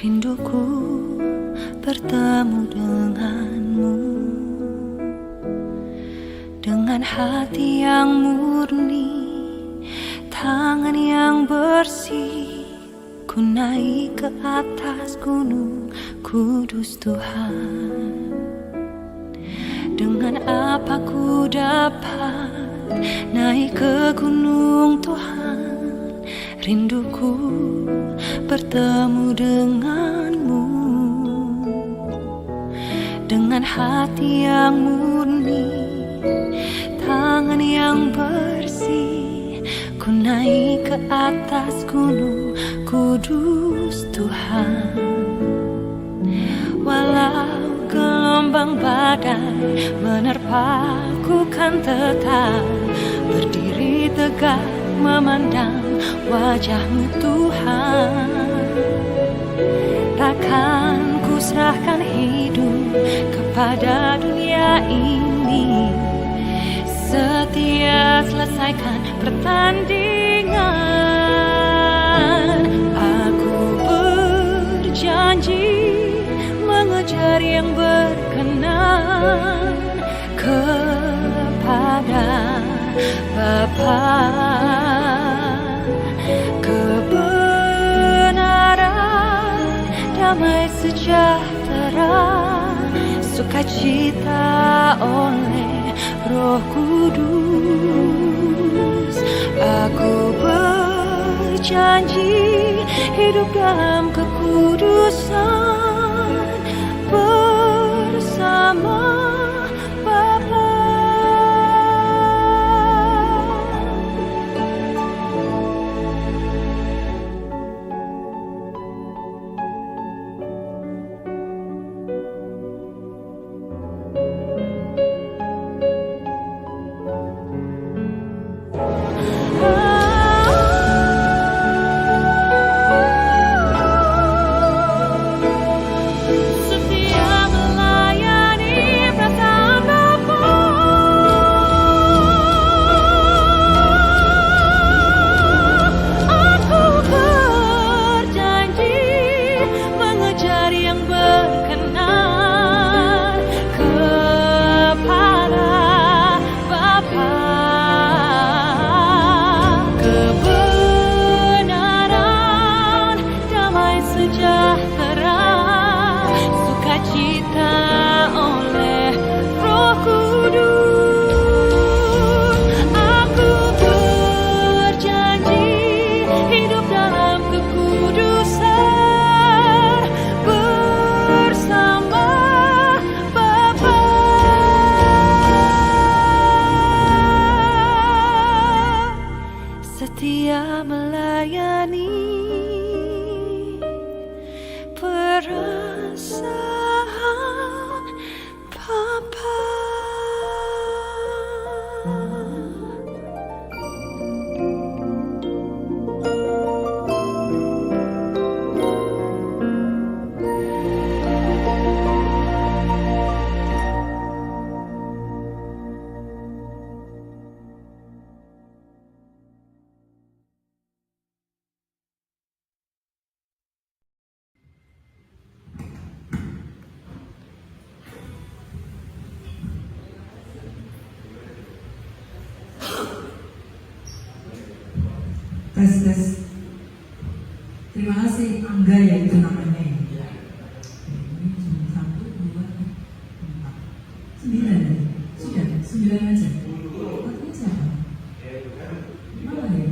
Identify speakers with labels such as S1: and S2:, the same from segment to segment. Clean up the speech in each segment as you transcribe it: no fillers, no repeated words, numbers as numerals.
S1: Rinduku bertemu denganmu, dengan hati yang murni, tangan yang bersih. Ku naik ke atas gunung kudus Tuhan. Dengan apa ku dapat naik ke gunung Tuhan? Rinduku bertemu denganmu, dengan hati yang murni, tangan yang bersih. Ku naik ke atas gunung kudus Tuhan. Walau gelombang badai menerpaku, kan tetap berdiri tegak memandang wajah-Mu Tuhan. Takkan ku serahkan hidup kepada dunia ini, setia selesaikan pertandingan. Aku berjanji mengejar yang berkenan kepada Bapa. Kebenaran, damai sejahtera, sukacita oleh Roh Kudus. Aku berjanji hidup dalam kekudusan bersama Bapa. Setia melayani perasaan Bapa.
S2: Tes. Terima kasih Angga ya itu namanya ya. Ini cuma 1, 2, 4, 9 sudah 9 aja. Artinya siapa? Mana ya?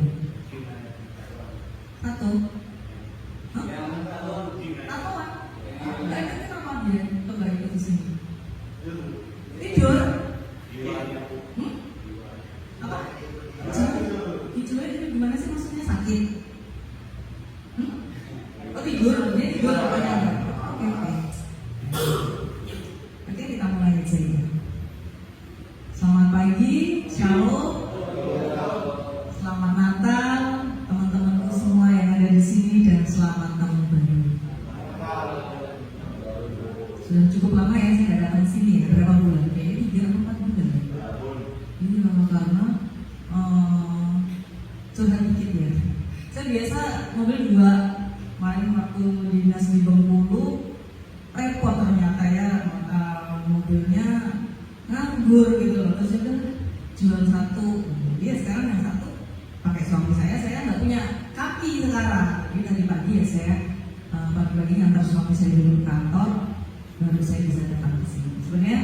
S2: Tato? Tatoan? Enggak ingat nama dia. Coba ikut di sini. Tidur? Apa? Hijau itu gimana sih maksudnya, sakit? Oh tidur, dia tidur apanya? Oke. Oke, kita mulai aja ya. Selamat pagi, shalom. Selamat Natal teman-temanku semua yang ada di sini, dan selamat tahun baru. Sudah cukup lama ya saya nggak datang sini ya, berapa bulan? Kayaknya 3 atau 4 bulan. Ini lama karena curhat dikit ya. Saya biasa mobil 2 main waktu waktu dinas di Bengkulu repot ternyata ya, mobilnya nganggur gitu loh. Terus udah jual satu, dia sekarang yang satu pakai suami saya nggak punya kaki sekarang. Jadi tadi pagi ya saya pagi-pagi ngantar suami saya dulu ke kantor, baru saya bisa datang ke sini. Sebenarnya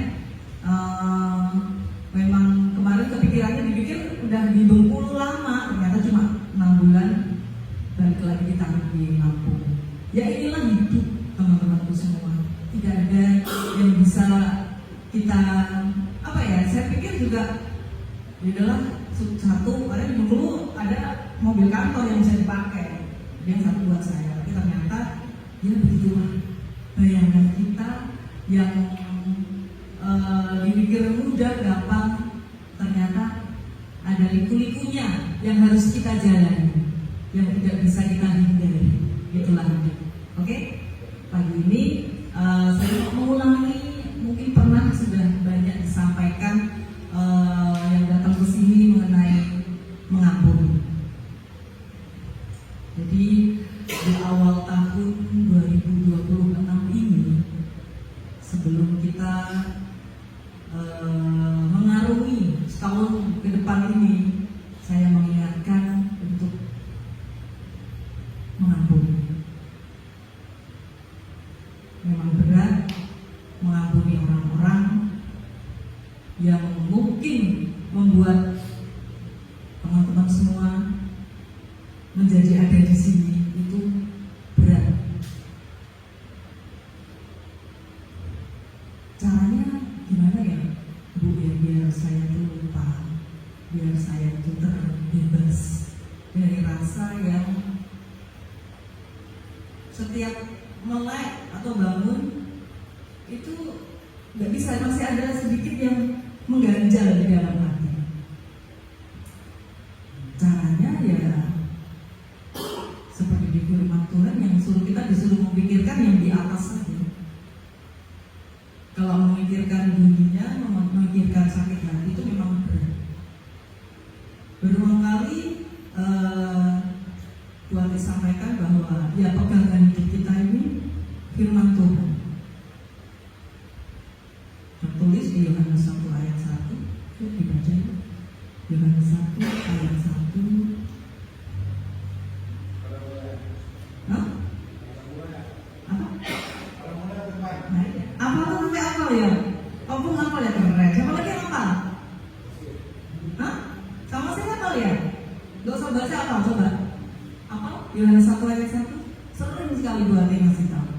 S2: memang kemarin kepikirannya dipikir udah di Bengkulu lama, ternyata cuma 6 bulan balik lagi ditaruh di Lampung. Ya inilah hidup teman-temanku semua. Tidak ada yang bisa kita apa ya? Saya pikir juga di dalam satu ada di Bengkulu ada mobil kantor yang bisa dipakai, yang satu buat saya. Tapi ternyata ya begitulah bayangan kita yang dipikir mudah gampang, ternyata ada liku-likunya yang harus kita jalani, yang tidak bisa kita hindari. Itulah hidup. Oke? Pagi ini saya mau mengulangi, mungkin pernah sudah banyak disampaikan yang datang ke sini mengenai mengampuni. Jadi di awal tahun 2026 ini, sebelum kita mengarungi setahun ke depan ini, saya mengingatkan untuk mengampuni. Memang berat mengampuni orang-orang yang mungkin membuat teman-teman semua menjadi ada di sini, itu berat. Caranya gimana ya, Bu, ya biar saya tuh lupa, biar saya tuh terbebas dari rasa yang setiap melek atau bangun itu nggak bisa, masih ada sedikit yang mengganjal di dalam hati. Caranya ya seperti di firman Tuhan yang disuruh memikirkan yang di atas saja. Kalau memikirkan dunia, memikirkan sakit hati itu memang berat. Berulang kali Tuhan disampaikan bahwa ya pegangan hidup kita ini firman Tuhan. Tertulis di Yohanes 1 ayat 1, itu dibaca ya. Yohanes 1 ayat 1. Hah? Apa? Apa tuh sampai apa ya? Kamu ngapal ya keren. Siapa lagi yang ngapal? Hah? Sama saya ngapal ya? Gak usah baca apa? Coba. Apa? Yohanes 1 ayat 1. Sering sekali buat yang ngasih tahu.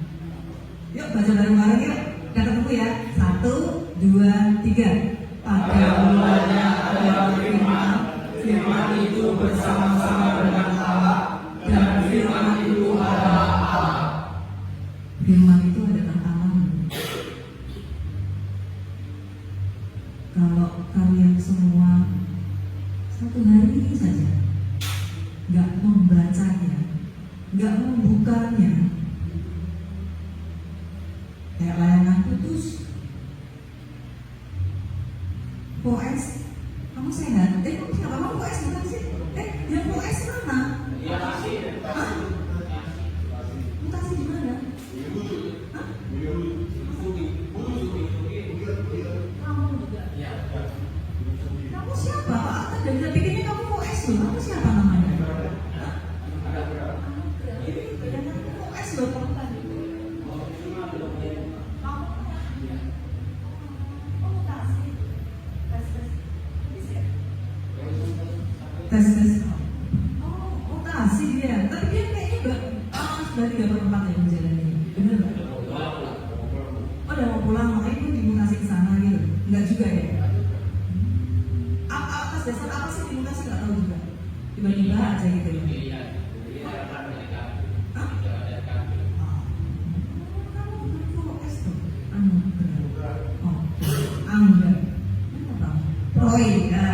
S2: Yuk baca bareng-bareng yuk. Kata buku ya. 1, 2, 3. Pada mulanya ada firman. Firman itu bersama-sama dengan Allah, dan firman itu adalah Allah. Firman itu adalah Allah. Kalau kalian semua satu hari saja nggak membacanya, nggak membukanya, kayak layangan putus. Poes, kamu sehat? Kamu siapa? Kamu poes bukan sih? Yang poes mana? Hah? Mutasi di mana? Hah? Kamu juga? Kamu siapa? Pak Atta dan saya pikirnya kamu poes loh. Kamu siapa namanya? Hah? Ini bayangan poes loh kamu tadi. Tes. Oh, kasih dia. Tapi dia kayaknya sudah 3/4 ya menjalani. Bener nggak? Oh, udah mau pulang, makanya itu dimutasi ke sana gitu. Enggak juga ya? Atas dasar apa sih dimutasi nggak tahu juga. Tiba-tiba aja gitu ya. Hah? Kamu berproses tuh. Benar. Oh, Angga. Apa? Roy ya.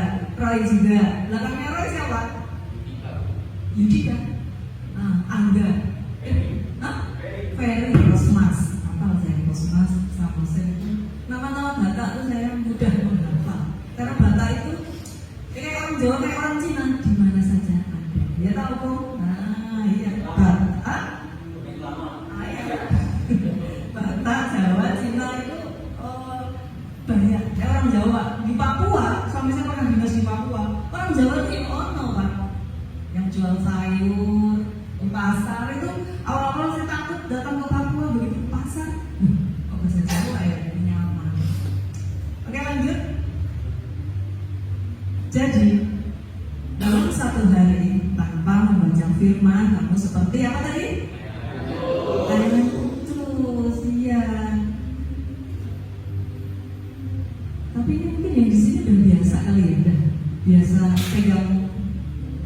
S2: Roy juga. Belakangnya Roy siapa? Yudika. Angga. Ferry Rosmas. Apa saya Rosmas sama saya itu nama-nama Batak tuh saya mudah menghafal. Karena Batak itu kayak orang Jawa, kayak orang Cina, di mana saja ada. Dia tahu kok. Iya. Batak. firman, kamu seperti apa tadi? Ayam putus, iya. Tapi ini mungkin yang di sini udah biasa kali ya, udah biasa pegang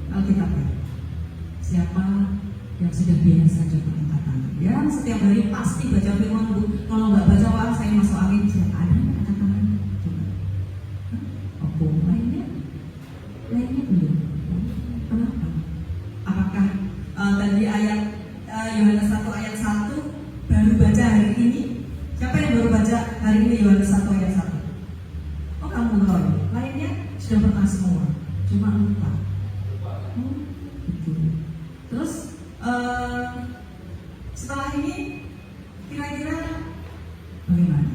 S2: Alkitab ya. Siapa yang sudah biasa coba angkat tangan? Ya setiap hari pasti baca firman Bu. Kalau nggak baca orang saya masuk angin. Siapa ada angkat tangan? Coba. Opo lainnya? Lainnya belum. Kenapa? Apakah tadi ayat Yohanes 1 ayat 1 baru baca hari ini? Siapa yang baru baca hari ini Yohanes 1 ayat 1? Oh kamu Roy, lainnya sudah pernah semua, cuma lupa. Betul. Terus setelah ini kira-kira bagaimana?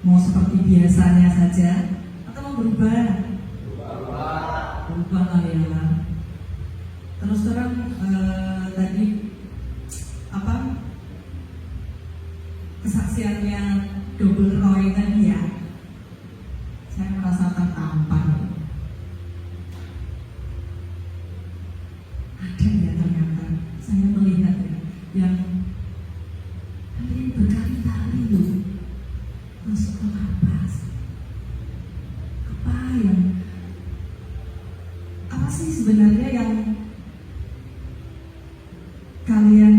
S2: Mau seperti biasanya saja atau mau berubah? Berubah lah ya. Terus terang tadi apa kesaksiannya double Roy tadi ya, saya merasa tertampar. Ada ya ternyata saya melihat ya, yang kalian berkali-kali loh masuk ke lapas. Apa sih sebenarnya yang kalian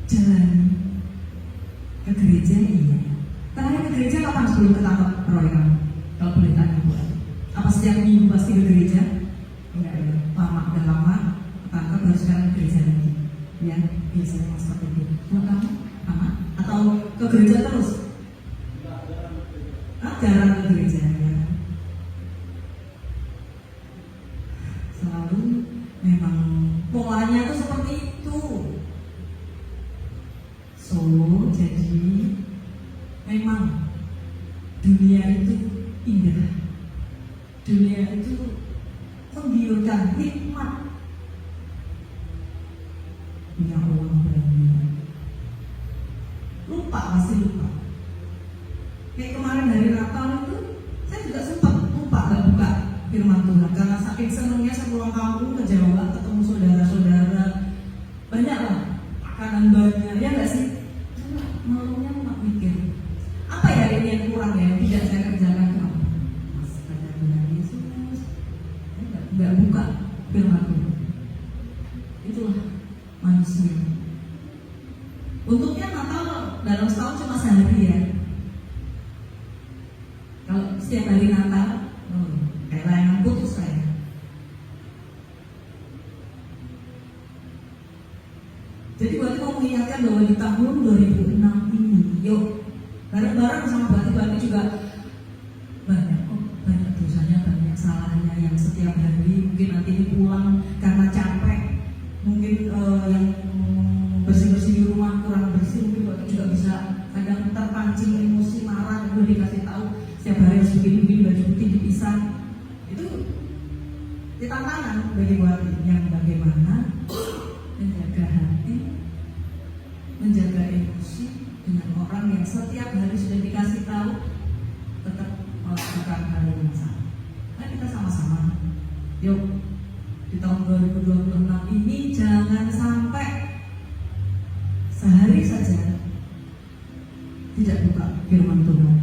S2: jalan ke gereja? Iya. Terakhir ke gereja kapan sebelum ketangkap Roy kamu? Kalau boleh tanya Bu. Apa setiap minggu pasti ke gereja? Enggak ya. Lama, udah lama ketangkap baru sekarang ke gereja lagi. Ya, biasanya seperti itu. Buat kamu sama? Atau ke gereja terus? Jarang ke gereja ya. Selalu memang polanya tuh seperti itu. So, jadi memang dunia itu indah. Dunia itu menggiurkan, nikmat. Punya uang banyak. Lupa, masih lupa. Kayak kemarin hari Natal itu, saya juga sempat lupa gak buka firman Tuhan karena saking senangnya saya pulang kampung ke Jawa, ketemu saudara-saudara, banyak lah makanan banyak, ya nggak sih? Malunya mak mikir apa ya ini yang kurang ya, yang tidak saya kerjakan kamu. Mas baca Tuhan Yesus, nggak buka firman Tuhan. Itulah manusia. Untuknya Natal dalam setahun cuma sehari ya. Kalau setiap hari Natal, kayak layangan putus saya. Jadi Bati mau mengingatkan bahwa di tahun 2006 ini, yuk bareng-bareng sama Bati juga banyak dosanya, banyak salahnya yang setiap hari mungkin nanti ini pulang karena capek, mungkin yang bersih-bersih di rumah kurang bersih, mungkin Bati juga bisa kadang terpancing emosi, marah, udah dikasih tahu setiap hari harus bikin baju putih dipisah. Itu tantangan bagi Bati yang bagaimana menjaga hati, menjaga emosi dengan orang yang setiap hari sudah dikasih tahu tetap melakukan hal yang sama. Nah, kita sama-sama yuk di tahun 2026 ini jangan sampai sehari saja tidak buka firman Tuhan.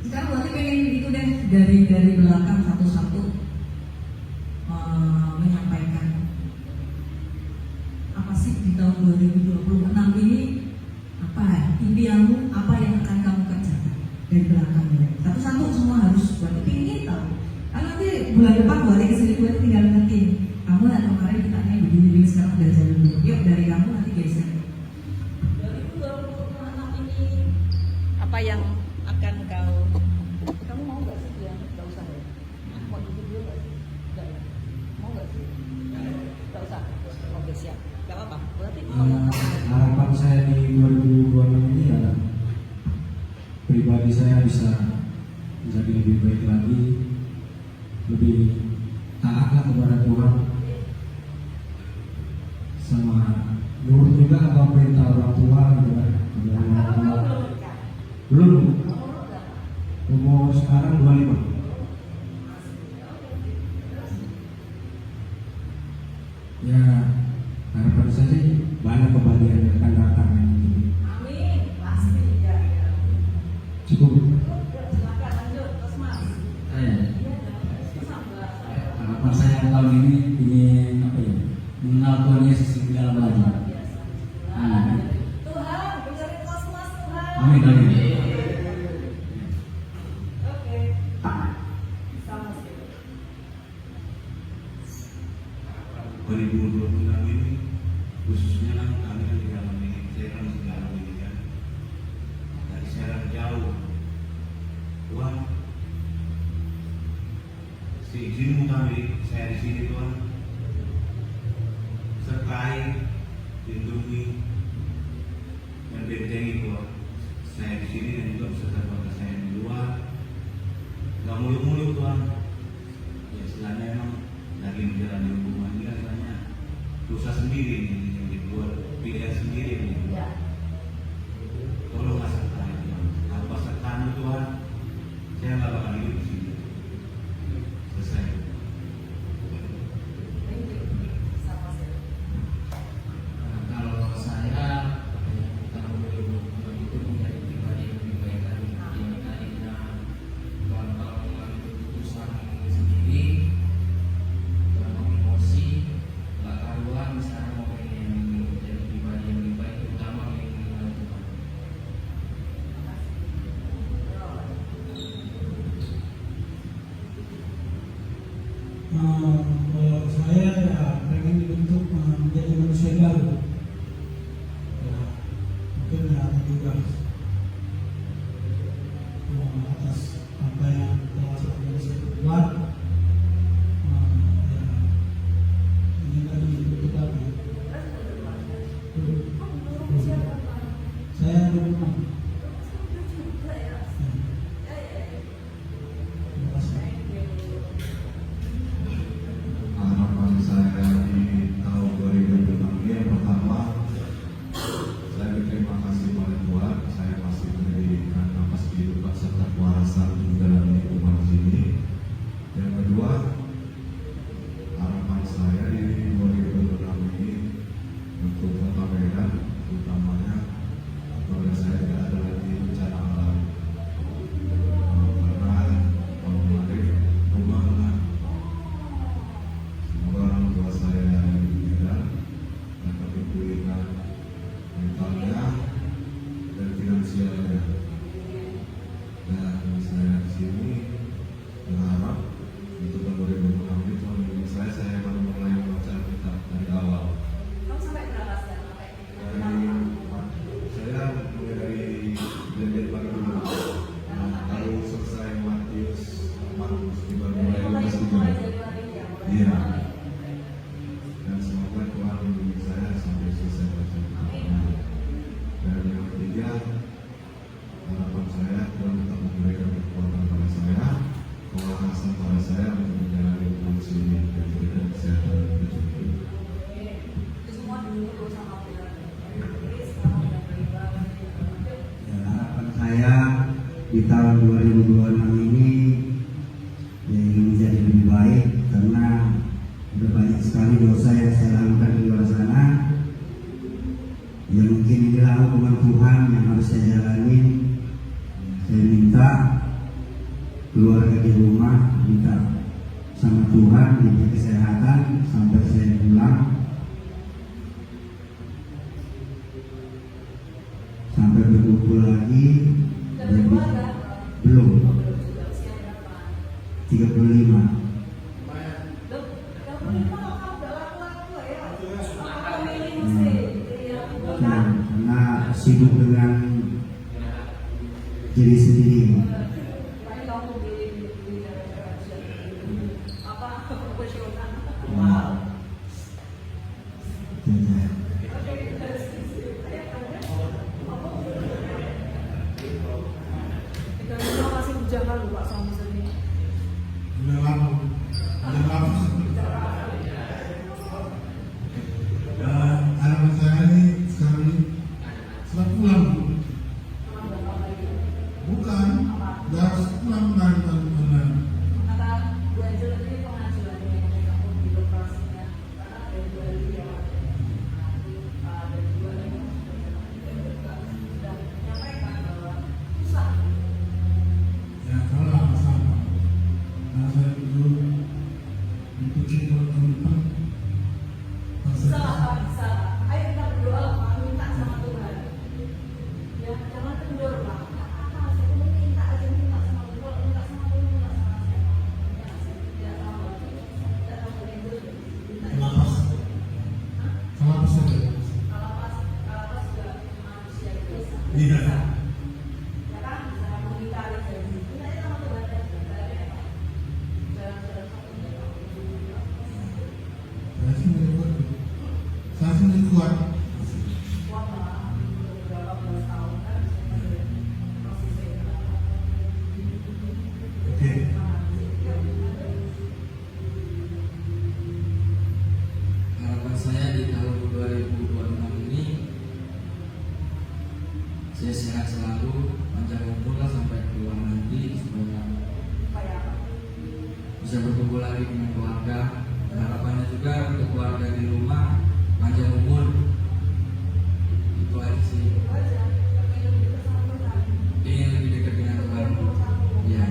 S2: Sekarang Bati pengen itu deh dari belakang satu-satu menyampaikan apa sih di tahun 2026 ini, apa impianmu, apa yang akan kamu kerjakan dari belakangnya. Satu-satu semua harus Bati pengen tahu. Karena nanti bulan depan Bati kesini Bati tinggal ngerti kamu kemarin kita begini sekarang udah jalan dulu. Yuk dari kamu nanti geser. 2026 ini apa yang akan kamu mau nggak sih dia nggak usah ya? Mau duduk dulu nggak sih? Nggak ya? Mau nggak sih? Nggak usah. Oke siap. Nggak apa-apa. Berarti
S3: harapan saya di 2026 ini adalah pribadi saya bisa menjadi lebih baik lagi, lebih taatlah kepada Tuhan, sama nurut juga apa perintah orang tua gitu kan. Belum. Umur sekarang 25. mengenal Tuhan Yesus lebih dalam lagi. Amin.
S2: Tuhan, benerin kosmos Tuhan.
S3: Amin. Amin.
S2: Oke. Sama sih.
S4: 2026 ini khususnya kan kami kan di dalam ini, saya kan di dalam ini kan dari sejarah jauh. Tuhan, seizinku kami saya di sini Tuhan, sertai, lindungi, dan bentengi Tuhan. Saya di sini dan juga beserta keluarga saya di luar. Gak muluk-muluk Tuhan. Ya istilahnya emang lagi menjalani hubungan ini rasanya dosa sendiri nih yang dibuat pilihan sendiri nih. Tolonglah sertai Tuhan. Tanpa sertamu Tuhan, saya nggak bakal hidup di sini. Selesai.
S5: Kalau saya tahun 2020 itu menjadi pribadi yang lebih baik lagi. Yang tadinya kalau mengambil keputusan sendiri, gampang emosi, nggak karuan. Sekarang mau pengen menjadi pribadi yang lebih baik, terutama yang mengenal Tuhan.
S3: Kalau saya ya pengen dibentuk menjadi manusia baru. Ya, mungkin ya juga atas apa yang telah saya buat. Ya, ini tadi itu tadi. Saya berumah. Terima kasih.
S4: Harapan saya di tahun 2006 ini yang pertama, saya berterima kasih pada Tuhan. Saya masih diberikan nafas kehidupan serta kewarasan menjalani hidup sini. Yang kedua, harapan saya di 2006 ini untuk Kota Medan, utamanya keluarga saya tidak ada lagi bencana alam. Karena tahun kemarin rumah kena. Semoga orang tua saya di Medan dapat dipulihkan mentalnya dan finansialnya. Dan saya di sini berharap untuk tahun 2006 ini Tuhan membimbing saya akan mulai membaca Alkitab dari awal.
S2: Kamu sampai berapa sekarang?
S4: Saya mulai dari belajar pagi dulu, lalu selesai Matius, Markus, juga mulai Lukas juga. Iya. Dan semoga Tuhan membimbing saya sampai selesai baca. Dan yang ketiga, harapan saya Tuhan tetap memberikan kekuatan pada saya, kewarasan pada saya untuk menjalani hubungan sini dan berikan kesehatan dan kecukupan.
S2: Itu semua dulu sama Tuhan. Jadi sekarang udah beribadah.
S6: Ya, harapan saya di tahun 2026 ini ya ingin menjadi lebih baik karena udah banyak sekali dosa yang saya lakukan di luar sana. Ya mungkin inilah hukuman Tuhan yang harus saya jalani. Saya minta keluarga di rumah minta sama Tuhan diberi kesehatan sampai saya pulang, sampai berkumpul lagi. Belum 35. Nah, karena sibuk dengan diri sendiri. Nah, itu aja.
S2: Terima kasih ujangan lu Pak sama sini.
S3: Dan harapan saya ini sekarang ini setelah pulang bukan udah harus pulang dari mana.
S2: Kata Bu Angel ini pengajuan yang kamu di lokasinya karena ada 2 dia.
S3: Iya. Saya sendiri kuat. Oke.
S5: Harapan saya di tahun 2026 ini saya sehat selalu, panjang umur lah sampai tua nanti supaya bisa berkumpul lagi dengan keluarga. Dan harapannya juga untuk keluarga di rumah panjang umur. Itu aja sih. Ingin lebih dekat dengan Tuhan. Ya.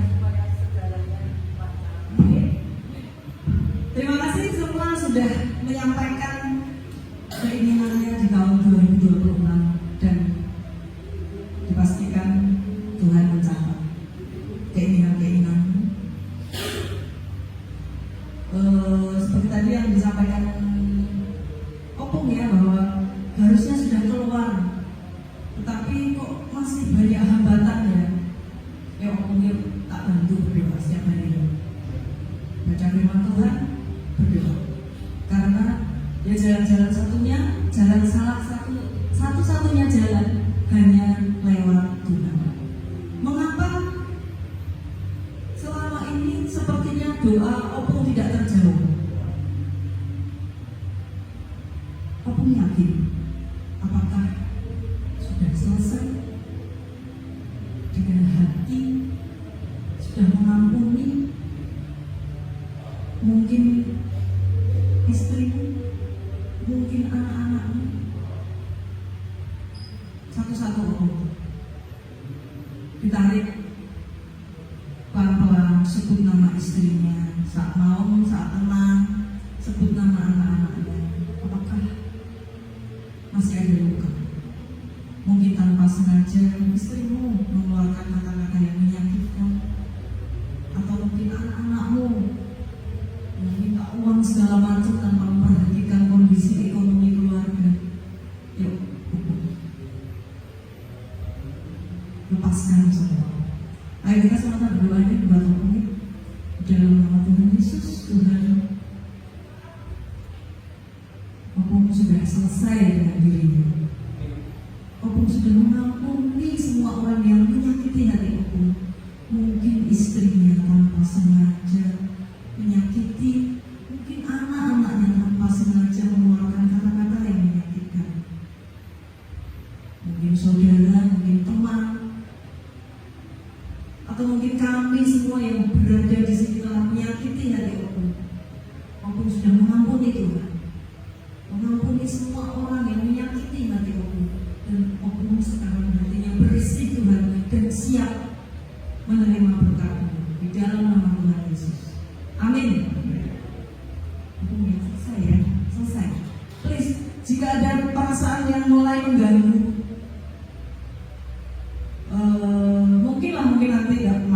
S2: Terima kasih semua sudah menyampaikan keinginannya di tahun 2026 dan dipastikan Tuhan mencatat keinginan-keinginan. Seperti tadi yang disampaikan Opung ya, bahwa harusnya sudah keluar, tetapi kok masih banyak hambatan ya. Ya Opung ya tak bantu berdoa setiap hari. Baca firman Tuhan, berdoa. Karena ya jalan-jalan satunya, jalan satu-satunya jalan hanya lewat Tuhan. Mengapa selama ini sepertinya doa Opung tidak terjawab? Opung yakin, apakah sudah selesai dengan hati, sudah mengampuni mungkin istrimu, mungkin anak-anakmu? Satu-satu Opung ditarik pelan-pelan, sebut nama istrinya saat mau, saat tenang, sebut nama anak-anaknya. Apakah masih ada luka? Mungkin tanpa sengaja istrimu mengeluarkan kata-kata yang menyakitkan, atau mungkin anak-anakmu yang minta uang segala macam tanpa memperhatikan kondisi ekonomi keluarga. Yuk, lepaskan semua. Ayo kita sama-sama berdoa ini buat Opung ini. Dalam nama Tuhan Yesus, Tuhan, Opung sudah selesai dengan dirinya. Opung sudah mengampuni semua orang yang menyakiti hati Opung. Mungkin istrinya tanpa sengaja menyakiti, mungkin anak-anaknya tanpa sengaja mengeluarkan kata-kata yang menyakitkan. Mungkin saudara, mungkin teman, atau mungkin kami semua yang berada di sini telah menyakiti hati Opung. Opung sudah mengampuni Tuhan, mengampuni semua orang yang menyakiti hati Opung, dan Opung sekarang hatinya bersih Tuhan dan siap menerima berkat-Mu di dalam nama Tuhan Yesus. Amin. Opung ya, selesai ya, selesai. Please, jika ada perasaan yang mulai mengganggu, mungkin nanti dapat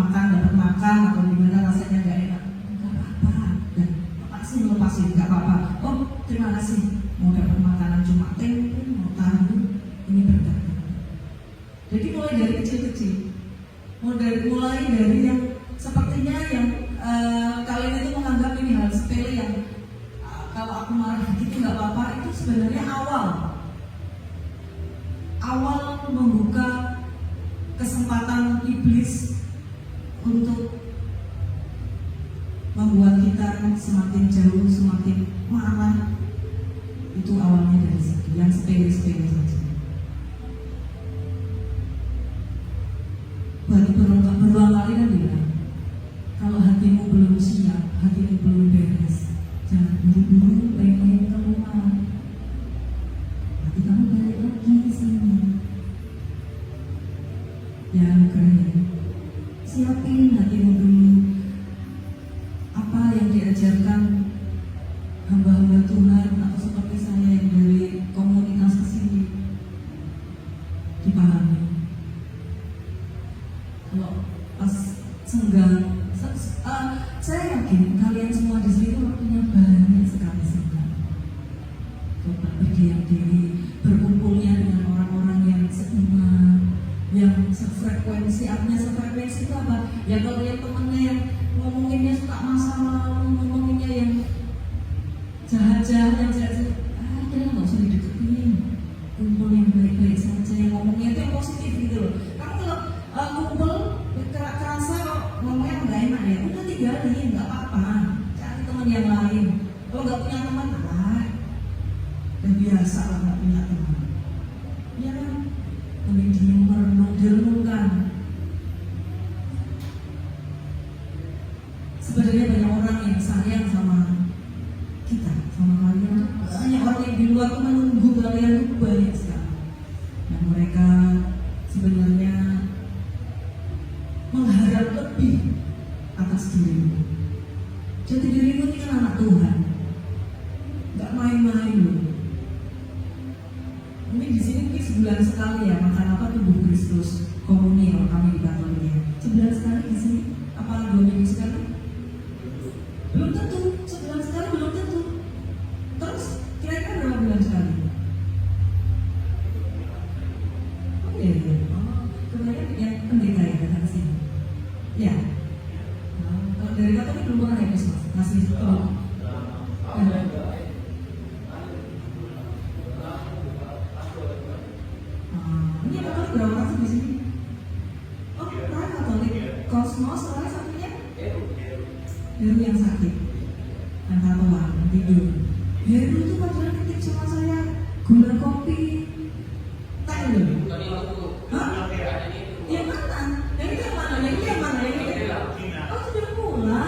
S2: makan atau gimana rasanya nggak enak, nggak apa-apa, dan lepasin, nggak apa-apa. Oh, terima kasih, mau dapat makanan cuma tempe, mau tahu, ini berkat. Jadi mulai dari kecil-kecil, mulai dari yang sepertinya yang kalian itu menganggap ini hal sepele yang kalau aku marah gitu nggak apa-apa, itu sebenarnya awal membuka kesempatan iblis untuk membuat kita semakin jauh, semakin marah. Itu awalnya dari situ, yang sepele-sepele saja. Berulang kali kan bilang, kalau hatimu belum siap, hatimu belum beres, jangan buru-buru pengen keluar. Hati kamu balik lagi ke sini. Yang keren, siapin hatimu dulu. Apa yang diajarkan hamba-hamba Tuhan atau seperti saya yang dari komunitas kesini, dipahami. Kalau pas senggang, saya yakin kalian semua di sini waktunya banyak sekali senggang. Coba berdiam diri, berkumpulnya dengan orang-orang yang seiman, sefrekuensi. Artinya sefrekuensi itu apa? Ya kalau yang temennya yang ngomonginnya suka masalah, ngomonginnya yang jahat-jahat, yang jahat-jahat, dia nggak usah dideketin. Kumpul yang baik-baik saja, yang ngomongnya itu yang positif gitu loh. Kamu kalau kumpul kerasa kok ngomongnya nggak enak ya, udah tinggalin, nggak apa-apa. Cari teman yang lain. Kalau nggak punya teman, udah biasa lah nggak punya teman. Ya kan? Kami diem merenungkan. Sebenarnya banyak orang yang sayang sama kita, sama kalian. Banyak orang yang di luar tuh menunggu kalian itu banyak sekali. Dan mereka sebenarnya mengharap lebih atas dirimu. Jadi dirimu ini kan anak Tuhan, nggak main-main loh. Ini di sini mungkin sebulan sekali ya makan apa tubuh Kristus komuni kalau kami di Katoliknya. Sebulan sekali di sini, apa 2 minggu sekali? Belum tentu, sebulan sekali belum tentu. Terus kira-kira berapa bulan sekali? Oh iya, iya. Kebanyakan yang pendeta ya datang ke sini. Ya. Kalau dari Katolik belum pernah ya Kristus masih belum. Ini Katolik berapa orang sih di sini? Oh, orang Katolik. Kosmos, orang satunya? Heru yang sakit. Dan tatoan, tidur. Heru itu padahal titip sama saya gula kopi. Tahu loh? Hah? Yang mana? Yang itu yang mana? Yang itu yang mana? Yang itu? Oh, sudah pulang.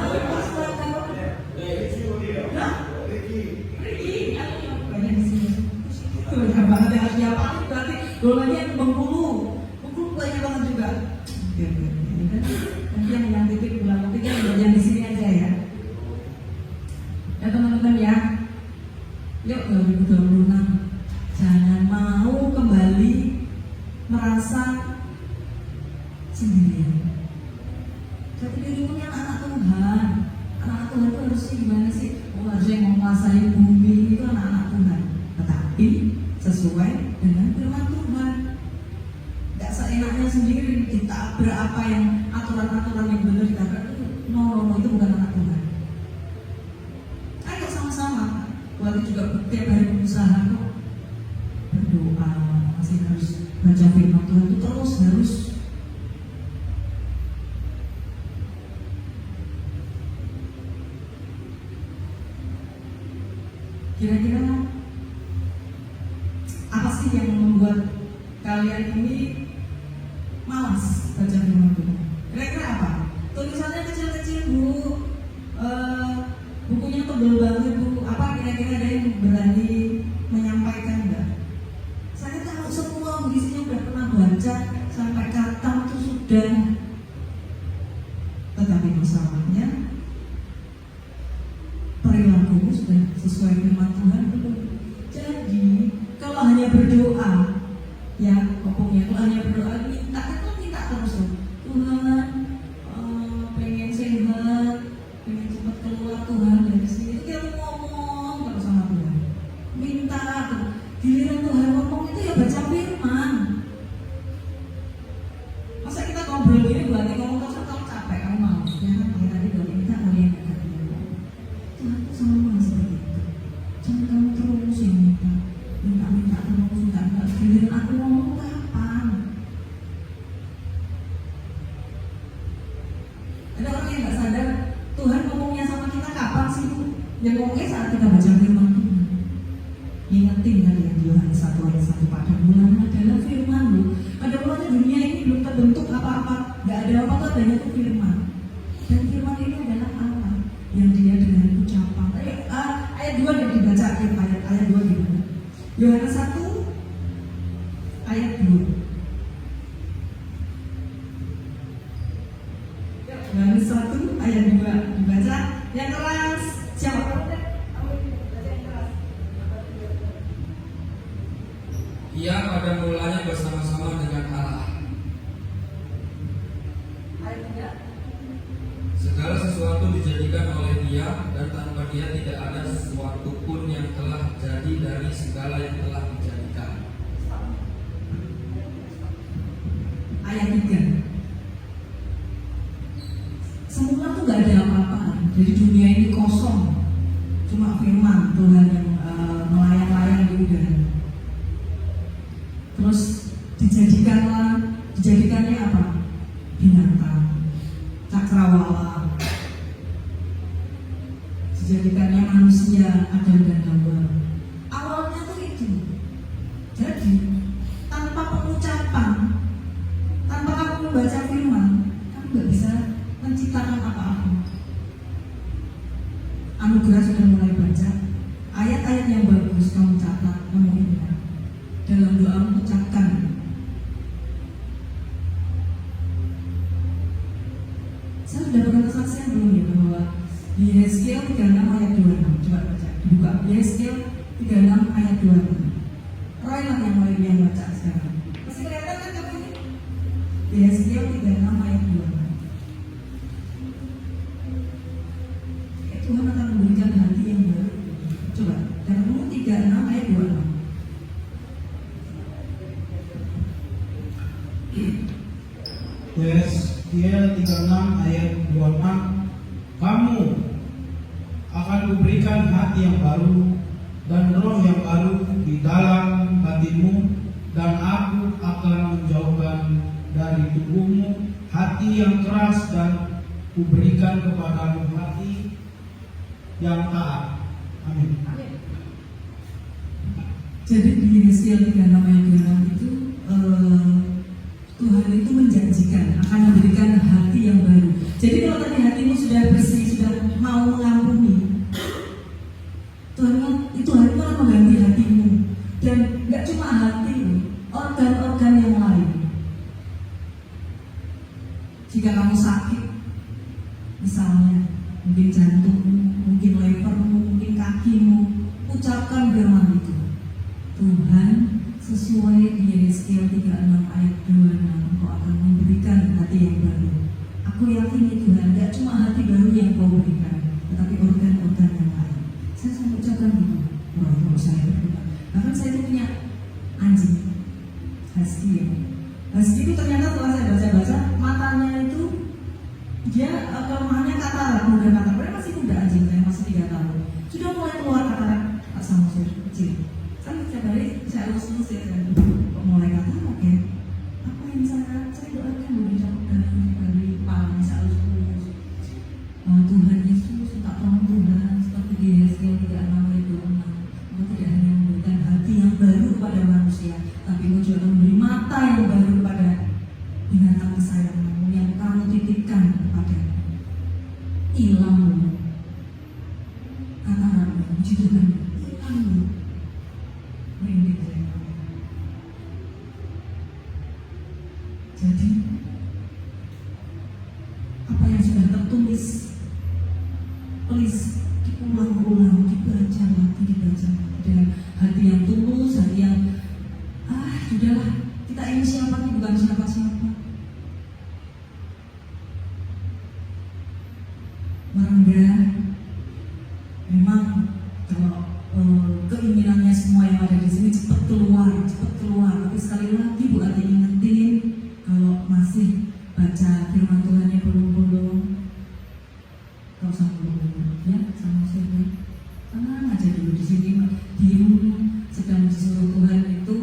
S2: Hah? Ricky. Banyak di sini. Banyak banget ya. Siapa? Berarti golongannya Bengkulu banyak banget juga. Nanti yang titip gula kopi kan belajar di sini aja ya. Ya teman-teman ya. Yuk 2026 jangan mau kembali merasa sendirian. Jadi dirimu kan anak Tuhan. Anak Tuhan itu harusnya gimana sih? Harusnya menguasai bumi itu anak-anak Tuhan. Tetapi sesuai dengan firman Tuhan. Gak seenaknya sendiri ditabrak apa yang aturan-aturan yang benar ditabrak itu. No, itu bukan anak Tuhan. Ayo sama-sama. Waktu juga tiap hari berusaha kok berdoa, masih harus baca firman Tuhan itu terus harus. Kira-kira apa sih yang membuat kalian ini malas baca firman Tuhan? Kira-kira apa? Tulisannya kecil-kecil Bu, bukunya tebel banget Bu. Apa kira-kira ada yang berani menyampaikan enggak? Saya tahu semua isinya udah pernah baca sampai khatam itu sudah. Tetapi masalahnya perilakumu sudah sesuai firman Tuhan belum? Jadi kalau hanya berdoa, ya pokoknya kalau hanya berdoa minta terus loh. Tuhan pengen sehat, pengen cepat keluar Tuhan dari sini. Itu kita ngomong terus sama Tuhan, minta tuh. Giliran Tuhan ngomong itu ya baca firman. Masa kita ngobrol gini buat ngomong terus kalau capek kamu mau? Ya kan tadi udah minta kalian minta. Tuhan tuh sama seperti itu. Jangan kamu terus yang minta terus minta. Giliran aku ngomong kapan? Ada orang yang nggak sadar Tuhan ngomongnya sama kita kapan sih Bu? Yang ngomongnya saat kita baca firman Tuhan. Ingetin tadi yang di Yohanes 1 ayat 1, pada mulanya adalah firman loh. Pada mulanya dunia ini belum terbentuk apa-apa, nggak ada apa-apa, adanya itu firman. Dan firman ini adalah Allah yang dia dengan ucapan. Ayat 2 yang dibaca ayat 2 gimana? Yohanes 1 ayat 2. Yohanes 1 ayat 2 dibaca yang keras. Siapa?
S5: Ia pada mulanya bersama-sama dengan Allah. Segala sesuatu dijadikan oleh Dia, dan tanpa Dia tidak ada sesuatu pun yang telah jadi dari segala yang telah dijadikan.
S2: Ayat 3. Jadi dunia ini kosong, cuma firman Tuhan yang melayang-layang di udara. Terus dijadikannya apa? Binatang, cakrawala. Dijadikannya manusia, Adam dan Hawa. Awalnya tuh itu. Jadi tanpa pengucapan, tanpa kamu membaca firman, kamu nggak bisa menciptakan apa-apa. Anugerah sudah mulai baca, ayat-ayat yang bagus kamu catat, kamu ingat. Dalam doamu ucapkan. Saya sudah pernah kesaksian belum ya bahwa di Yeskiel 36 ayat 26, coba baca, dibuka. Yeskiel 36 ayat 26. Roy lah yang mulai yang baca sekarang. Masih kelihatan kan kamu ini? Yeskiel 36 ayat 26. Tuhan akan memberikan hati yang baru. Coba, dan kamu 36 ayat 26.
S3: Yeskiel 36 ayat 26. Kamu akan kuberikan hati yang baru dan roh yang baru di dalam hatimu, dan aku akan menjauhkan dari tubuhmu hati yang keras, dan kuberikan kepadamu hati yang taat. Amin.
S2: Jadi di Yeskiel 36 ayat 26 itu Tuhan itu menjanjikan akan memberikan hati yang baru. Jadi kalau tadi hatimu sudah bersih, sudah mau mengampuni, Tuhan itu akan mengganti hatimu. Dan nggak cuma hati, organ-organ yang lain. Jika kamu sakit, misalnya mungkin jantungmu, mungkin levermu, mungkin kakimu, ucapkan firman itu. Tuhan, sesuai di Yeskiel 36 ayat 26, Engkau akan memberikan hati yang baru. Aku yakin Tuhan, tidak cuma hati baru yang Kau berikan, tetapi organ-organ yang lain. Saya selalu ucapkan gitu, kalau saya berdoa. Bahkan saya itu punya anjing, husky ya. Husky itu ternyata setelah saya baca-baca, matanya itu dia kelemahannya katarak, mudah katarak. Padahal masih muda anjing saya, masih 3 tahun. Sudah mulai keluar katarak, Pak Samsur kecil. Kan setiap hari saya lulus ya, kok mulai katarak ya. Apa yang saya doakan dari palanya saya lulus. Tuhan Yesus, minta tolong Tuhan, seperti di Yeskiel 36 ayat 26. Engkau tidak hanya memberikan hati yang baru kepada manusia, tapi Engkau juga memberi mata yang baru kepada binatang kesayanganmu yang kamu titipkan kepada ilmu. Katakan, puji Tuhan, ilmu. Merinding saya. Jadi, apa yang sudah tertulis, please diulang-ulang, dibaca lagi dengan hati yang tulus, hati yang sudahlah, kita ini siapa nih, bukan siapa-siapa. Merendah, memang kalau keinginannya semua yang ada di sini cepat keluar. Tapi sekali lagi Bu Ati ingetin, kalau masih baca firman Tuhannya belum, kalau sama belum, ya sama saya, tenang aja dulu di sini, diem, sedang disuruh Tuhan itu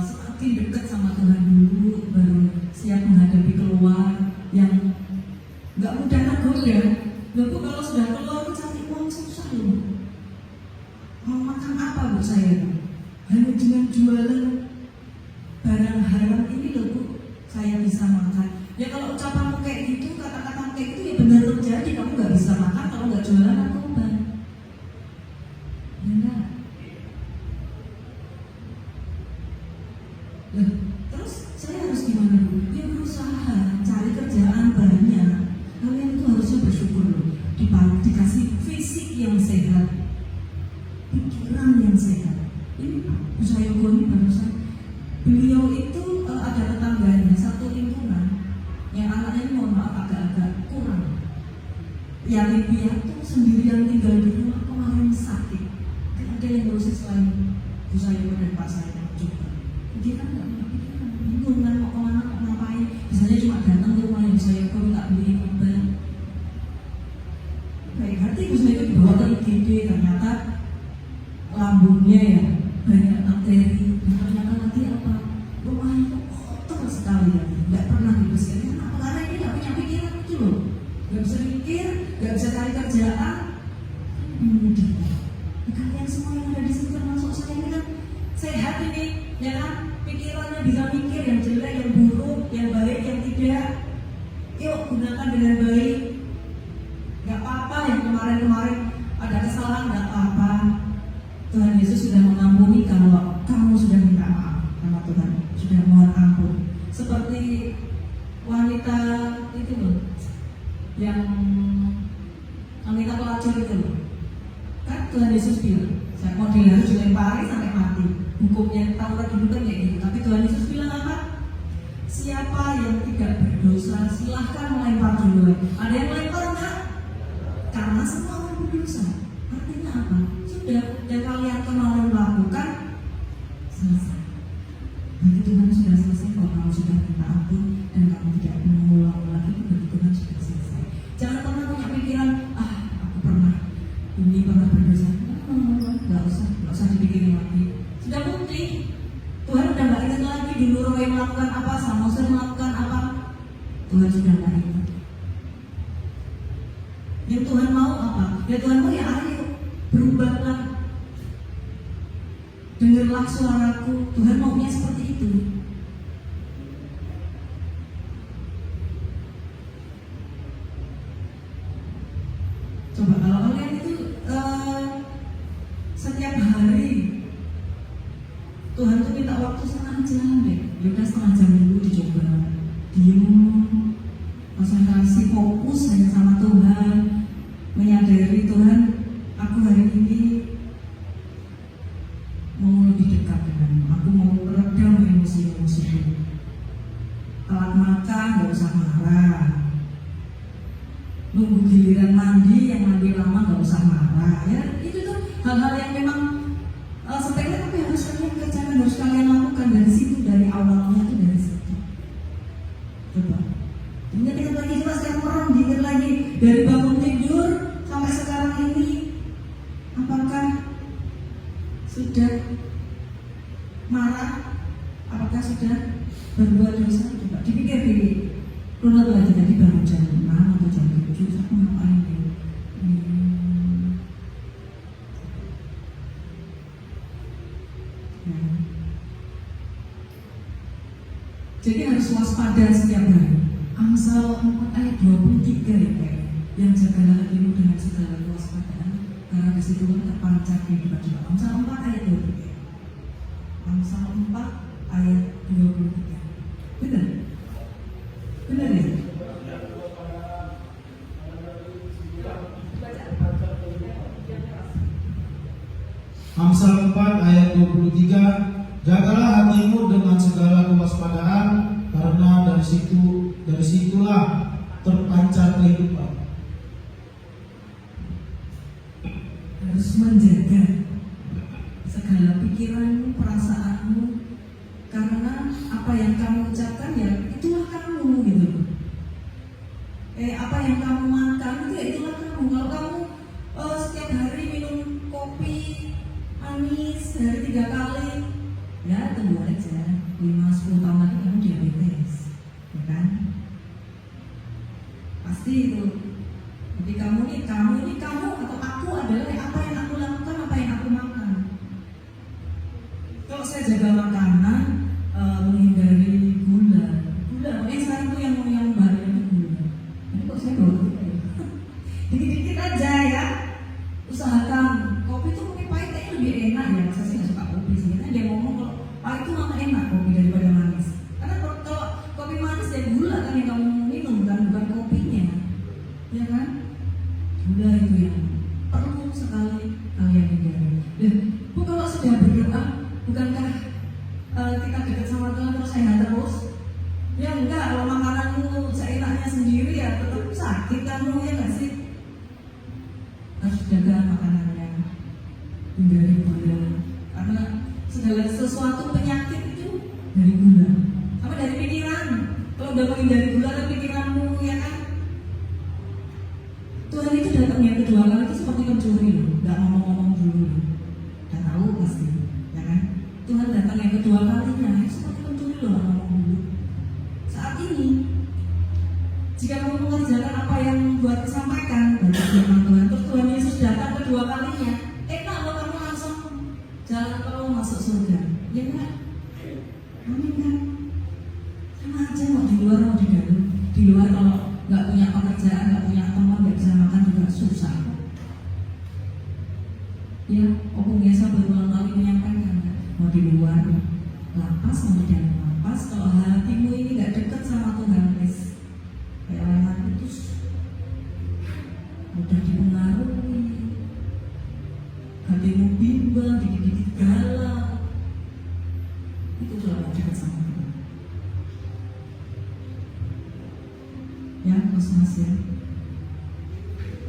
S2: semakin dekat sama Tuhan dulu, baru siap menghadapi keluar yang nggak mudah tergoda. Lalu kalau sudah keluar cari uang susah loh. Mau makan apa Bu saya? Hanya dengan jualan barang haram ini loh Bu, saya bisa makan. Ya kalau ucapanmu kayak gitu, kata-katamu kayak gitu ya benar terjadi. Kamu nggak bisa makan kalau nggak jualan narkoba. Benar. Terus saya harus gimana Bu? Ya berusaha cari kerjaan banyak. Kalian itu harusnya bersyukur loh. Dikasih fisik yang sehat, pikiran yang sehat. Ini Bu Sayogo ini barusan, beliau itu ada tetangganya satu lingkungan yang anaknya ini mohon maaf agak-agak kurang. Yang piatu sendirian tinggal di rumah, kemarin sakit. Kan ada yang ngurusin selain Bu Sayogo dan Pak Sayogo juga. Dia kan nggak punya pikiran, bingung kan mau kemana, mau ngapain. Biasanya cuma datang ke rumah yang Bu Sayogo minta beliin obat. nggak bisa mikir, nggak bisa cari kerjaan. Mudah. Kalian semua yang ada di sini termasuk saya ini kan sehat ini, ya kan? Pikirannya bisa mikir yang jelek, yang buruk, yang baik, yang tidak. Yuk gunakan dengan baik. Gak apa-apa yang kemarin-kemarin ada kesalahan, gak apa-apa. Tuhan Yesus sudah mengampuni kalau kamu sudah minta maaf sama Tuhan, sudah mohon ampun. Seperti wanita itu loh, yang wanita pelacur itu loh. Kan Tuhan Yesus bilang, saya mau harus dilempari sampai mati. Hukumnya Taurat dulu kan kayak gitu. Tapi Tuhan Yesus bilang apa? Siapa yang tidak berdosa silahkan melempar duluan. Ada yang melempar enggak? Karena semua orang berdosa. Artinya apa? Sudah yang kalian kemarin lakukan selesai. Bagi Tuhan sudah selesai. Kalau kamu sudah minta ampun dan kamu tidak mengulang lagi, bagi Tuhan sudah selesai. Jangan pernah punya pikiran, aku pernah berdosa. Nggak usah dipikirin lagi. Sudah bukti. Tuhan udah nggak ingat lagi dulu Roy melakukan apa, Samuel melakukan apa. Tuhan sudah nggak ingat. Yang Tuhan mau apa? Ya Tuhan mau ya ayo berubahlah. Dengarlah suaraku. Tuhan maunya seperti itu. Coba kalau kalian itu setiap hari Tuhan tuh minta waktu setengah jam deh. Ya udah setengah jam dulu dicoba. Diem, konsentrasi, fokus hanya sama Tuhan. Menyadari Tuhan, aku hari ini mau lebih dekat denganmu. Aku mau meredam emosi-emosiku. Telat makan, gak usah marah. Nunggu giliran mandi, yang mandi lama gak usah marah. Ya itu tuh hal-hal yang memang sepele tapi harus kalian kerjakan, harus kalian lakukan dari situ, dari awalnya tuh dari situ. Coba ingat lagi, coba sekarang orang diingat lagi dari bangun tidur sampai sekarang ini, apakah sudah marah, apakah sudah berbuat dosa? Coba dipikir diri. Ronald lagi tadi bangun jam 6 atau jam 7, aku ngapain ya? Jadi harus waspada setiap hari. Amsal 4 ayat 23 ya kayak. Yang jagalah hatimu dengan segala kewaspadaan, karena di situ terpancar kehidupan jiwa. Amsal 4 ayat 23. Amsal 4 ayat 23. Benar? Benar ya?
S3: Amsal 4 ayat 23. Jagalah hatimu dengan segala kewaspadaan, karena dari situlah terpancar kehidupan.
S2: Harus menjaga segala pikiranmu, perasaanmu, karena apa yang kamu ucapkan ya itulah kamu gitu. Apa yang kamu makan itu ya itulah kamu. Kalau kamu setiap hari minum kopi manis sehari 3 kali, ya tunggu aja 5-10 tahun lagi kamu diabetes, ya kan? Pasti itu. Jadi kamu atau aku adalah apa yang aku lakukan, apa yang aku makan. Kalau saya jaga makanan, menghindari gula, sekarang tuh yang bahaya itu gula. Ini kok saya bawa gula ya? Dikit-dikit aja ya. Usahakan kopi tuh kopi pahit kayaknya lebih enak ya. Masa sih nggak suka kopi sih? Kan dia ngomong kalau pahit itu malah enak kopi daripada manis. Karena kalau kopi manis ya gula kan yang kamu minum kan, bukan kopinya, ya kan? Gula itu yang perlu sekali kalian hindari. Dan kalau sudah berdoa, bukankah kita dekat sama Tuhan terus sehat terus? Ya enggak, kalau makananmu seenaknya sendiri ya tetap sakit kamu, ya nggak sih? Harus jaga makanannya, hindari gula, karena segala sesuatu penyakit itu dari gula, sama dari pikiran. Kalau udah menghindari gula dan pikiranmu, ya kan? Tuhan itu datangnya kedua kali itu seperti pencuri loh, nggak ngomong-ngomong dulu, udah tahu pasti, ya kan? Tuhan datang yang kedua kalinya itu seperti pencuri loh, ngomong dulu. Saat ini, jika kamu mengerjakan apa yang buat sampaikan bagi firman Tuhan. Terus Tuhan Yesus datang kedua kalinya, enak lo kamu langsung jalan tol masuk surga, ya enggak? Amin kan? Sama aja mau di luar mau di dalam. Di luar kalau nggak punya pekerjaan, nggak punya teman, nggak bisa makan juga susah. Ya, Opung biasa berulang kali menyampaikan kan? Mau di luar lapas, mau di dalam lapas. Kalau hatimu ini nggak dekat sama Tuhan, guys, kayak lewat putus, mudah dipengaruhi, hatimu bimbang, dikit-dikit galau, itu sudah nggak dekat sama Tuhan. Ya, kosmas ya.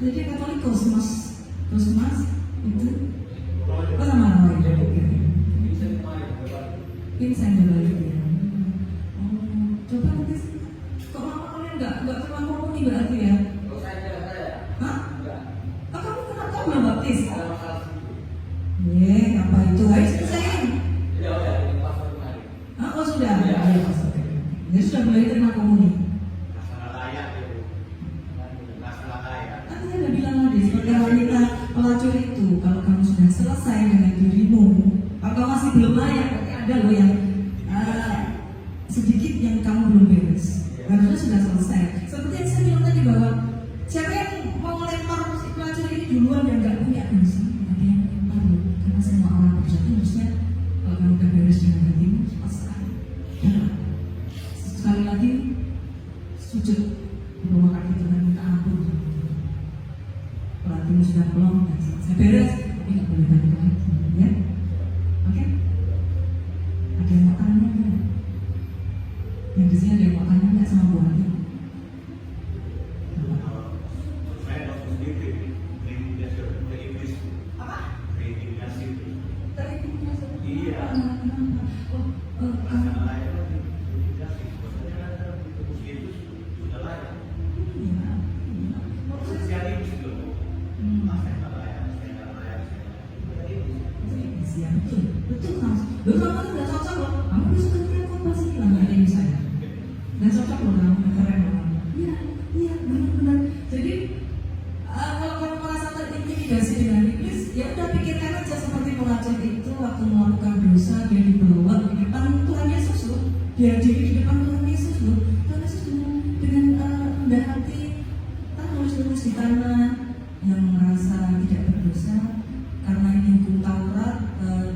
S2: Jadi Katolik kosmas itu apa nama namanya? Vincent balik ya. Oh, coba nanti kok lama kalian nggak pernah komuni berarti ya? Hah? Oh, kamu kenapa belum baptis? Apa itu? Ayo selesaiin. Oh sudah. Jadi sudah mulai terima komuni. Nanti saya bilang tadi seperti wanita pelacur itu, kalau kamu sudah selesai dengan dirimu, atau masih belum layak, ada loh yang sedikit yang kamu belum beres. Harusnya sudah selesai. Seperti yang saya bilang tadi bahwa siapa yang mau melempar si pelacur ini duluan dan nggak punya dosa, ada yang melempar loh. Karena semua orang berjatuh harusnya kalau kamu udah beres dengan hatimu, pasrah. Ya. Sekali lagi sujud di bawah kaki Tuhan, minta ampun. Kalau hatimu sudah belum, saya beres, tapi nggak boleh balik lagi, ya. Oke? Ada yang mau tanya nggak? Yang di sini ada yang mau tanya nggak sama Bu Hati? Apa? Terintimidasi. Iya. Betul kan? Lalu kamu tuh nggak cocok loh. Kamu bisa kerja apa sih? Nggak ada yang saya. Nggak cocok loh kamu, nggak keren loh. Iya, benar-benar. Jadi kalau kamu merasa terintimidasi dengan iblis, ya udah pikirkan aja seperti pelacur itu waktu melakukan dosa dia dibawa di depan Tuhan Yesus loh. Dia diri di depan Tuhan Yesus loh. Tuhan Yesus dengan rendah hati, tulus di tanah yang merasa tidak berdosa. Karena ini hukum Taurat,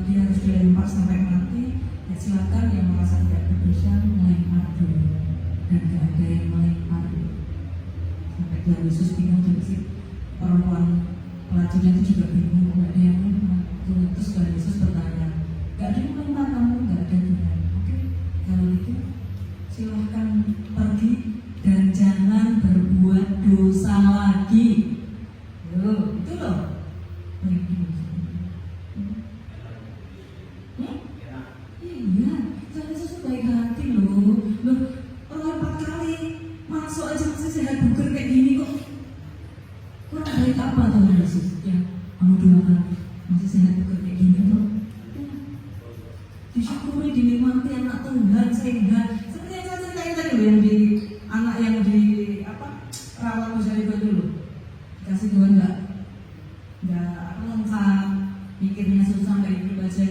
S2: dia harus dilempar sampai mati. Ya silakan yang merasa tidak berdosa melempar dulu, dan tidak ada yang melempar. Sampai Tuhan Yesus bingung, jadi si perempuan pelacurnya itu juga bingung, nggak ada yang melempar. Terus Tuhan Yesus bertanya, nggak ada yang melempar kamu, nggak ada Tuhan. Oke, kalau itu silahkan pergi dan jangan berbuat dosa lagi. Loh, itu loh. Iya, Tuhan Yesus baik hati loh. Orang 4 kali masuk aja masih sehat bugar kayak gini kok. Kurang baik apa Tuhan Yesus? Ya, kamu 2 kali masih sehat bugar kayak gini kok. Disyukuri, dinikmati anak Tuhan sehingga seperti yang saya ceritain tadi loh, yang di anak yang di rawat misalnya itu dulu. Kasih Tuhan nggak lengkap, mikirnya susah kayak gitu aja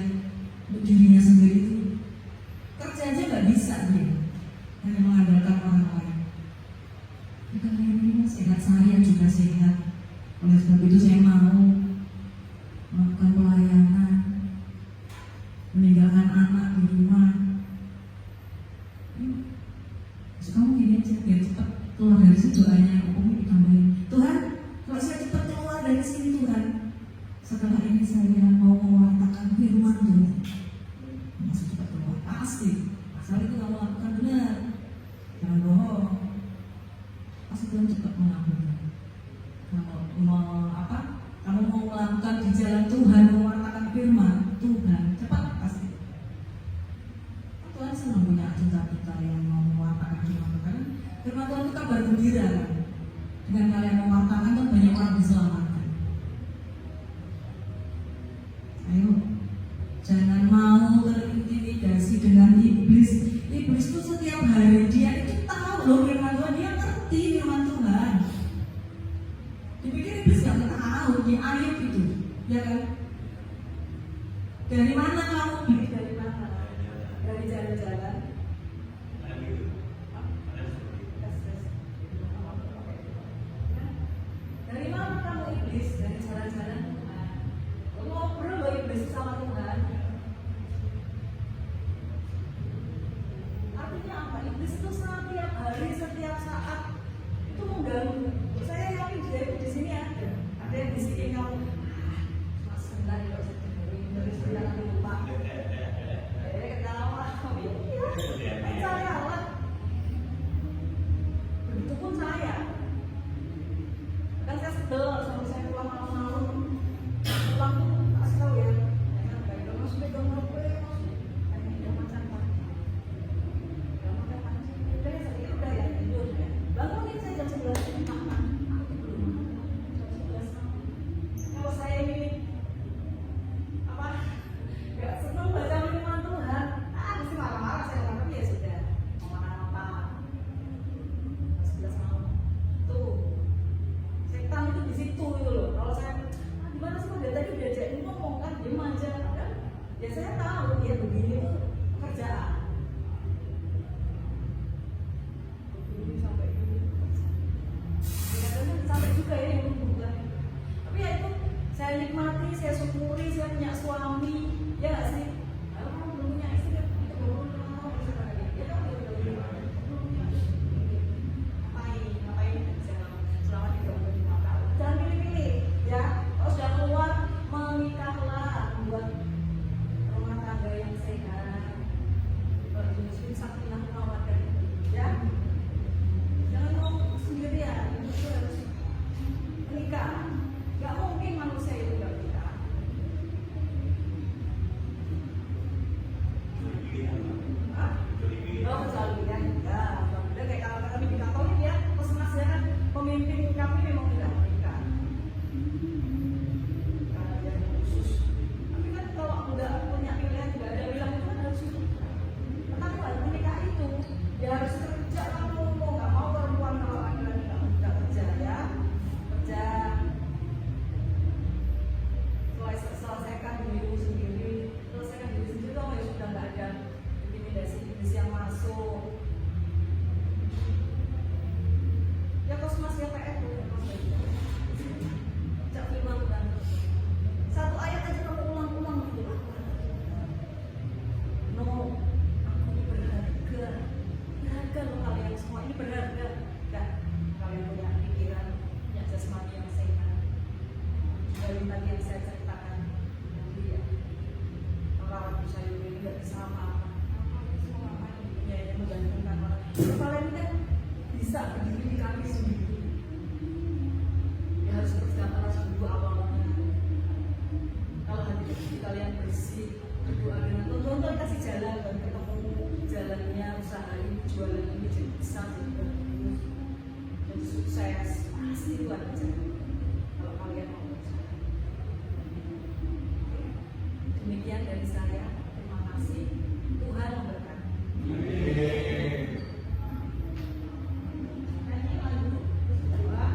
S2: untuk dirinya sendiri itu kerja aja nggak bisa dia, hanya mengandalkan orang lain. Bukan ini sehat, saya juga sehat. Oleh sebab itu saya mau melakukan pelayanan, meninggalkan anak di rumah. Terus kamu gini aja biar cepat keluar dari situ, doanya aku ditambahin, Tuhan kalau saya cepat keluar dari sini Tuhan, setelah ini saya mau mewartakan firman Tuhan. Masih cepat keluar, pasti. Asal itu kamu lakukan benar, jangan bohong. Pasti Tuhan cepat melakukan. Kamu mau melakukan di jalan Tuhan, mewartakan firman Tuhan, cepat pasti. Tuhan senang punya cita-cita yang mau mewartakan firman Tuhan. Firman Tuhan itu kabar gembira kan. Dengan kalian mewartakan kan banyak orang diselamatkan. Ayo, jangan mau terintimidasi dengan iblis. Iblis itu setiap hari dia itu tahu loh firman Tuhan, dia ngerti firman Tuhan. Iblis itu setiap hari, setiap saat itu mengganggu. Saya yakin dia itu di sini ada yang bisikin kamu. Mas sebentar ya, dari sebentar nanti lupa. Ketawa, saya lah. Begitupun saya. Kan saya sebel sampai saya pulang malam-malam. Pulang tuh kasih tahu ya. Mas pegang HP, mas. Ini macam apa? Udah ya tidur ya. Bangunin saya jam 11 ini makan. Aku belum jam 11. Kalau saya ini apa? Gak seneng baca firman Tuhan. Mesti marah-marah saya orang, tapi ya sudah. Mau makan apa? Jam 11 malam. Tuh. Setan itu di situ itu loh. Kalau saya gimana sih, dia tadi udah jadi ngomong kan, diem aja kan? Ya saya tahu dia begini tuh pekerjaan. Begini sampai ini pekerjaan. Kadang-kadang sampai juga ya yang bukan. Tapi ya itu saya nikmati, saya syukuri, saya punya suami, ya nggak sih? Kalau kamu belum punya istri, itu belum mau bisa lagi. Ya kan belum punya istri. Ngapain? Selama 35 tahun. Jangan pilih-pilih, ya. Kalau sudah keluar, menikahlah, membuat rumah tangga yang sehat. Muslim sakinah mawaddah, ya. Jangan mau sendirian, itu harus menikah. Gak mungkin manusia itu gak menikah. Hah? Oh, kecuali ya. Ya, udah kayak kalau kami di Katolik ya, masing-masing kan pemimpin kami memang tidak menikah. Karena dia khusus. Tapi kan kalau udah punya pilihan, tidak ada bilang itu kan harus itu. Tetapi kalau menikah itu, dia harus kerja, kamu mau nggak mau perempuan kalau laki-laki nggak kerja ya, kerja. Selesaikan diri sendiri, oh ya sudah nggak ada intimidasi yang masuk. Ya kosmas ya PF tuh, cak firman Tuhan. Satu ayat aja kamu ulang-ulang gitu. No, aku ini berharga loh kalian semua, ini berharga. Kan kalian punya pikiran, punya jasmani yang sehat. Dari tadi yang saya ceritakan, dia merawat Bu Sayur ini nggak bisa apa-apa. Semua ngapain? Ya menggantungkan orang. Kalian ini kan bisa berdiri di kaki sendiri. Ya harus bekerja keras dulu awalnya. Kalau hati kalian bersih, berdoa dengan tonton kasih jalan dan ketemu jalannya usaha ini, jualan ini jadi besar, jadi bagus, jadi sukses. Pasti Tuhan aja. Kalau kalian mau berusaha. Demikian dari saya. Terima kasih. Tuhan memberkati. Nyanyi lagu kedua.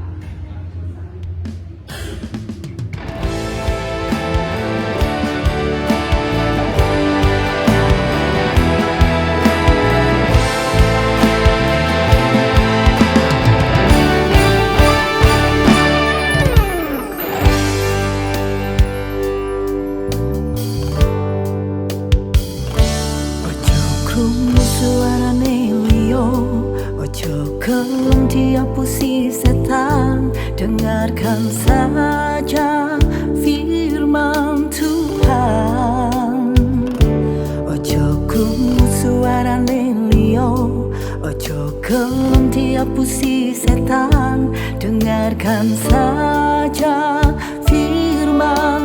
S1: Kelem dihapusi setan, dengarkan saja firman Tuhan. Ojo krungu suarane liya, ojo kelem dihapusi setan, dengarkan saja firman